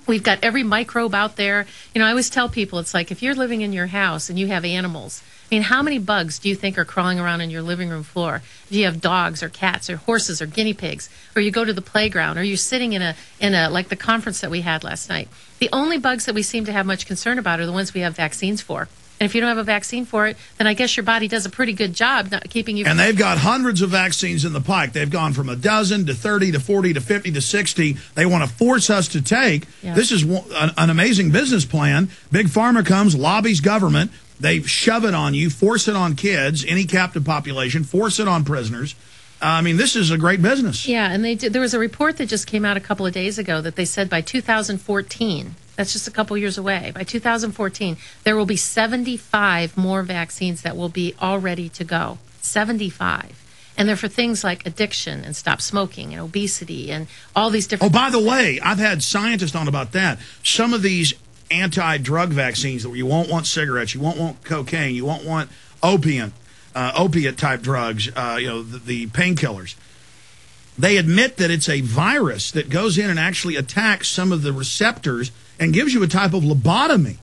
We've got every microbe out there. You know, I always tell people, it's like if you're living in your house and you have animals, I mean, how many bugs do you think are crawling around on your living room floor? If you have dogs or cats or horses or guinea pigs, or you go to the playground, or you're sitting in a like the conference that we had last night, the only bugs that we seem to have much concern about are the ones we have vaccines for. And if you don't have a vaccine for it, then I guess your body does a pretty good job not keeping you. And they've got hundreds of vaccines in the pike. They've gone from a dozen to 30 to 40 to 50 to 60. They want to force us to take. Yeah. This is an amazing business plan. Big Pharma comes, lobbies government. They shove it on you, force it on kids, any captive population, force it on prisoners. I mean, this is a great business. Yeah, and there was a report that just came out a couple of days ago that they said by 2014, that's just a couple years away, by 2014, there will be 75 more vaccines that will be all ready to go. 75. And they're for things like addiction and stop smoking and obesity and all these different... Oh, by the way, I've had scientists on about that. Some of these anti-drug vaccines that you won't want cigarettes, you won't want cocaine, you won't want opiate-type drugs, the painkillers. They admit that it's a virus that goes in and actually attacks some of the receptors and gives you a type of lobotomy.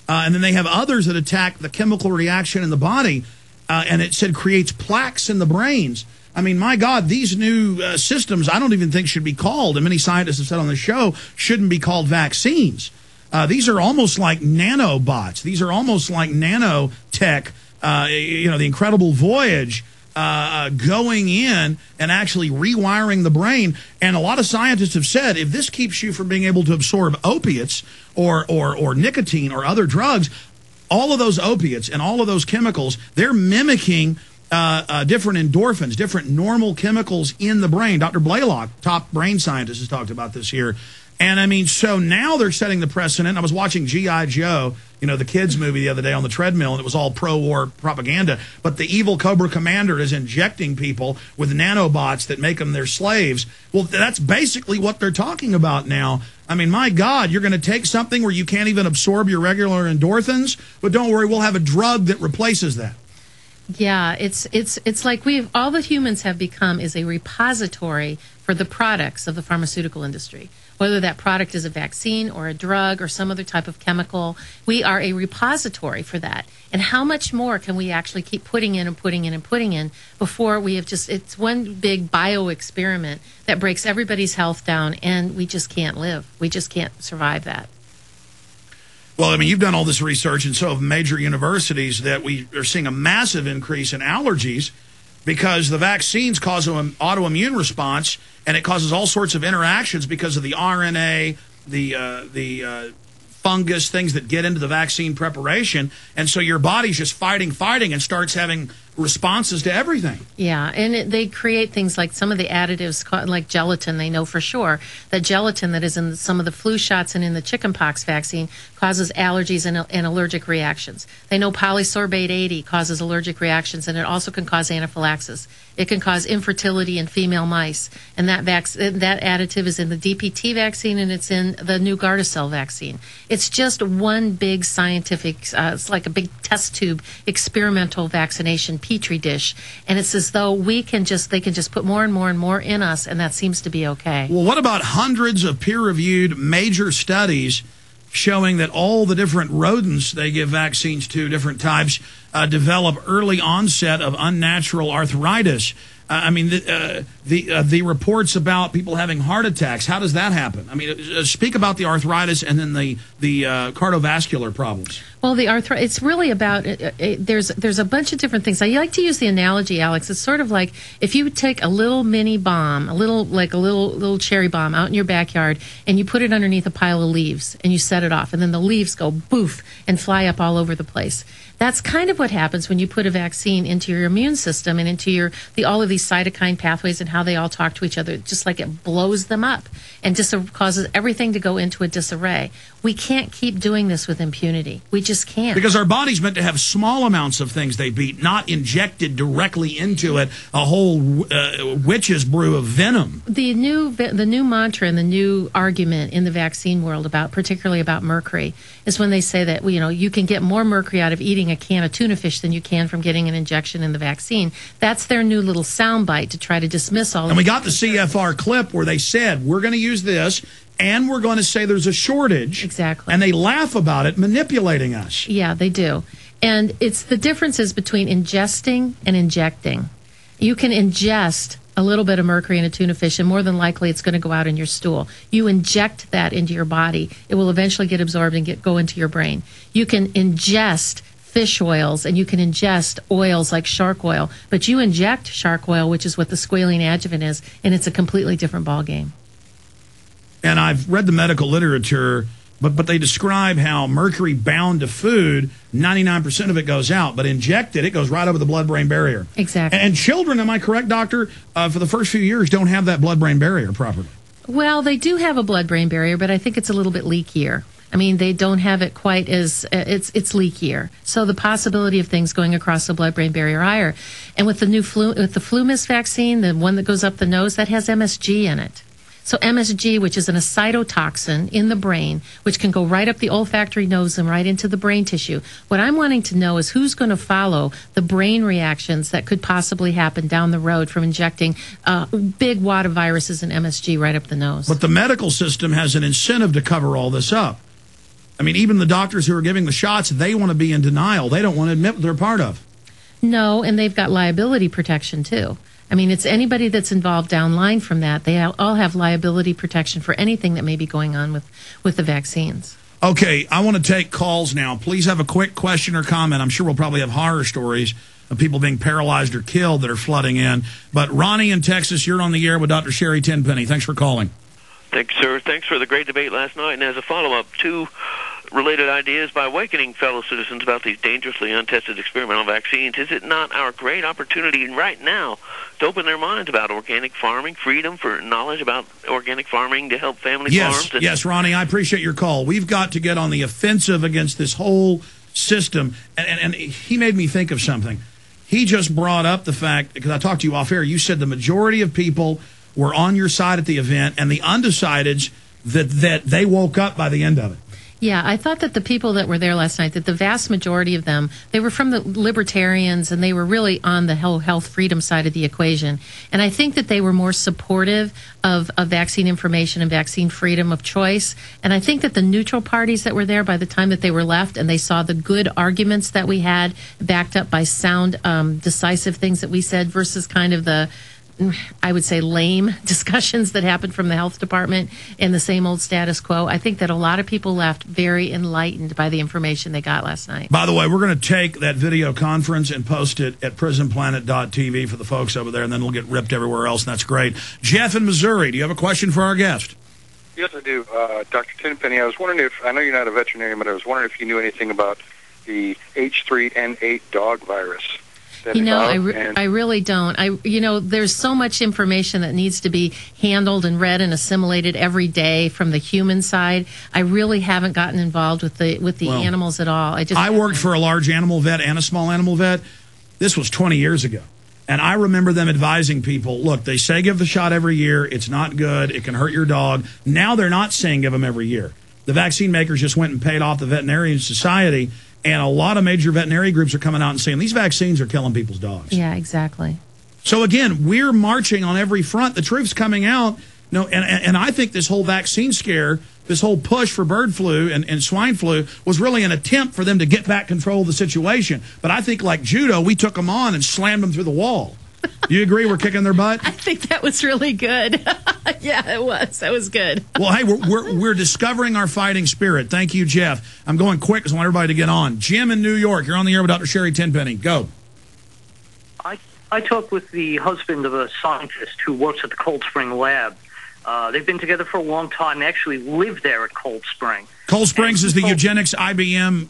And then they have others that attack the chemical reaction in the body, and it said creates plaques in the brains. I mean, my God, these new systems I don't even think should be called, and many scientists have said on the show, shouldn't be called vaccines. These are almost like nanobots. These are almost like nanotech, the Incredible Voyage, going in and actually rewiring the brain. And a lot of scientists have said if this keeps you from being able to absorb opiates or nicotine or other drugs, all of those opiates and all of those chemicals, they're mimicking different endorphins, different normal chemicals in the brain. Dr. Blaylock, top brain scientist, has talked about this here. And, I mean, so now they're setting the precedent. I was watching G.I. Joe, the kids' movie the other day on the treadmill, and it was all pro-war propaganda. But the evil Cobra Commander is injecting people with nanobots that make them their slaves. Well, that's basically what they're talking about now. I mean, my God, you're going to take something where you can't even absorb your regular endorphins? But don't worry, we'll have a drug that replaces that. Yeah, it's like all that humans have become is a repository for the products of the pharmaceutical industry. Whether that product is a vaccine or a drug or some other type of chemical, we are a repository for that. And how much more can we actually keep putting in and putting in and putting in before we have it's one big bio-experiment that breaks everybody's health down, and we just can't live. We just can't survive that. Well, I mean, you've done all this research, and so have major universities, that we are seeing a massive increase in allergies because the vaccines cause an autoimmune response, and it causes all sorts of interactions because of the RNA, the fungus, things that get into the vaccine preparation. And so your body's just fighting, and starts having responses to everything. Yeah, and they create things like some of the additives, like gelatin. They know for sure that gelatin that is in some of the flu shots and in the chickenpox vaccine causes allergies and allergic reactions. They know polysorbate 80 causes allergic reactions, and it also can cause anaphylaxis. It can cause infertility in female mice, and that additive is in the DPT vaccine, and it's in the new Gardasil vaccine. It's just one big scientific, it's like a big test tube experimental vaccination petri dish, and it's as though they can just put more and more and more in us, and that seems to be okay. Well, what about hundreds of peer-reviewed major studies showing that all the different rodents they give vaccines to, different types, develop early onset of unnatural arthritis? I mean, the reports about people having heart attacks, how does that happen? I mean, speak about the arthritis and then the cardiovascular problems. Well, it's really about, there's a bunch of different things. I like to use the analogy, Alex. It's sort of like if you take a little mini bomb, a little cherry bomb out in your backyard, and you put it underneath a pile of leaves, and you set it off, and then the leaves go boof and fly up all over the place. That's kind of what happens when you put a vaccine into your immune system and into all of these cytokine pathways and how they all talk to each other. Just like it blows them up and causes everything to go into a disarray. We can't keep doing this with impunity. We just can't. Because our body's meant to have small amounts of things they beat, not injected directly into it, a whole witch's brew of venom. The new mantra and the new argument in the vaccine world, particularly about mercury, is when they say that you can get more mercury out of eating a can of tuna fish than you can from getting an injection in the vaccine. That's their new little soundbite to try to dismiss all of it. And we got the CFR clip where they said, we're going to use this, and we're going to say there's a shortage. Exactly. And they laugh about it, manipulating us. Yeah, they do. And it's the differences between ingesting and injecting. You can ingest a little bit of mercury in a tuna fish, and more than likely it's going to go out in your stool. You inject that into your body. It will eventually get absorbed and go into your brain. You can ingest fish oils, and you can ingest oils like shark oil, but you inject shark oil, which is what the squalene adjuvant is, and it's a completely different ballgame. And I've read the medical literature, but they describe how mercury bound to food, 99% of it goes out, but injected, it goes right over the blood-brain barrier. Exactly. And children, am I correct, doctor, for the first few years don't have that blood-brain barrier properly? Well, they do have a blood-brain barrier, but I think it's a little bit leakier. I mean, they don't have it quite as, it's leakier. So the possibility of things going across the blood-brain barrier are higher. And with the new FluMist vaccine, the one that goes up the nose, that has MSG in it. So MSG, which is an cytotoxin in the brain, which can go right up the olfactory nose and right into the brain tissue. What I'm wanting to know is who's going to follow the brain reactions that could possibly happen down the road from injecting big wad of viruses and MSG right up the nose. But the medical system has an incentive to cover all this up. I mean, even the doctors who are giving the shots, they want to be in denial. They don't want to admit what they're part of. No, and they've got liability protection, too. I mean, it's anybody that's involved downline from that. They all have liability protection for anything that may be going on with the vaccines. Okay, I want to take calls now. Please have a quick question or comment. I'm sure we'll probably have horror stories of people being paralyzed or killed that are flooding in. But Ronnie in Texas, you're on the air with Dr. Sherri Tenpenny. Thanks for calling. Thanks, sir. Thanks for the great debate last night. And as a follow-up, two related ideas by awakening fellow citizens about these dangerously untested experimental vaccines. Is it not our great opportunity right now to open their minds about organic farming, freedom for knowledge about organic farming to help family farms? Yes, Ronnie, I appreciate your call. We've got to get on the offensive against this whole system. And he made me think of something. He just brought up the fact, because I talked to you off air, you said the majority of people were on your side at the event, and the undecideds, that they woke up by the end of it. Yeah, I thought that the people that were there last night, that the vast majority of them, they were from the libertarians, and they were really on the whole health freedom side of the equation. And I think that they were more supportive of vaccine information and vaccine freedom of choice. And I think that the neutral parties that were there, by the time that they were left and they saw the good arguments that we had, backed up by sound, decisive things that we said, versus kind of the, I would say, lame discussions that happened from the health department and the same old status quo. I think that a lot of people left very enlightened by the information they got last night. By the way, we're going to take that video conference and post it at prisonplanet.tv for the folks over there, and then it'll get ripped everywhere else, and that's great. Jeff in Missouri, do you have a question for our guest? Yes, I do. Dr. Tenpenny, I was wondering if, I know you're not a veterinarian, but I was wondering if you knew anything about the H3N8 dog virus. You know, I really don't. There's so much information that needs to be handled and read and assimilated every day from the human side. I really haven't gotten involved with the animals at all. I worked for a large animal vet and a small animal vet. This was 20 years ago. And I remember them advising people, look, they say give the shot every year. It's not good. It can hurt your dog. Now they're not saying give them every year. The vaccine makers just went and paid off the Veterinarian Society. And a lot of major veterinary groups are coming out and saying these vaccines are killing people's dogs. Yeah, exactly. So again, we're marching on every front. The truth's coming out. And I think this whole vaccine scare, this whole push for bird flu and swine flu was really an attempt for them to get back control of the situation. But I think like judo, we took them on and slammed them through the wall. Do you agree we're kicking their butt? I think that was really good. Yeah, it was. That was good. Well, hey, we're discovering our fighting spirit. Thank you, Jeff. I'm going quick because I want everybody to get on. Jim in New York, you're on the air with Dr. Sherri Tenpenny. Go. I talked with the husband of a scientist who works at the Cold Spring lab. They've been together for a long time. They actually live there at Cold Spring. Cold Springs is the eugenics IBM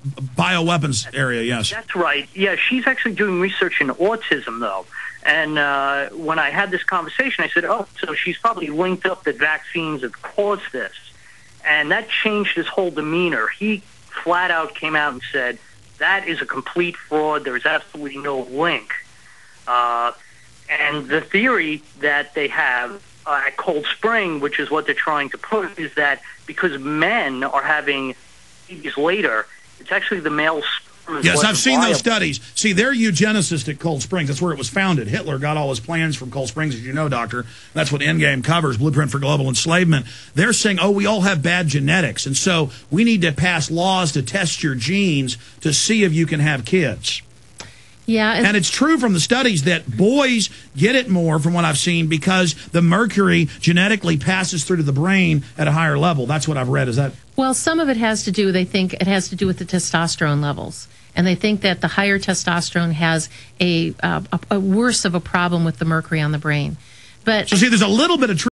bioweapons area, yes. That's right. Yeah, she's actually doing research in autism, though. And when I had this conversation, I said, oh, so she's probably linked up that vaccines have caused this. And that changed his whole demeanor. He flat out came out and said, that is a complete fraud. There's absolutely no link. And the theory that they have at Cold Spring, which is what they're trying to push, is that because men are having babies later, it's actually the male Yes, I've seen those studies. See, they're eugenicists at Cold Springs. That's where it was founded. Hitler got all his plans from Cold Springs, as you know, Doctor. That's what Endgame covers, Blueprint for Global Enslavement. They're saying, oh, we all have bad genetics, and so we need to pass laws to test your genes to see if you can have kids. Yeah, and it's true from the studies that boys get it more, from what I've seen, because the mercury genetically passes through to the brain at a higher level. That's what I've read. Is that? Well, some of it has to do, they think it has to do with the testosterone levels. And they think that the higher testosterone has a worse of a problem with the mercury on the brain. But so see, there's a little bit of truth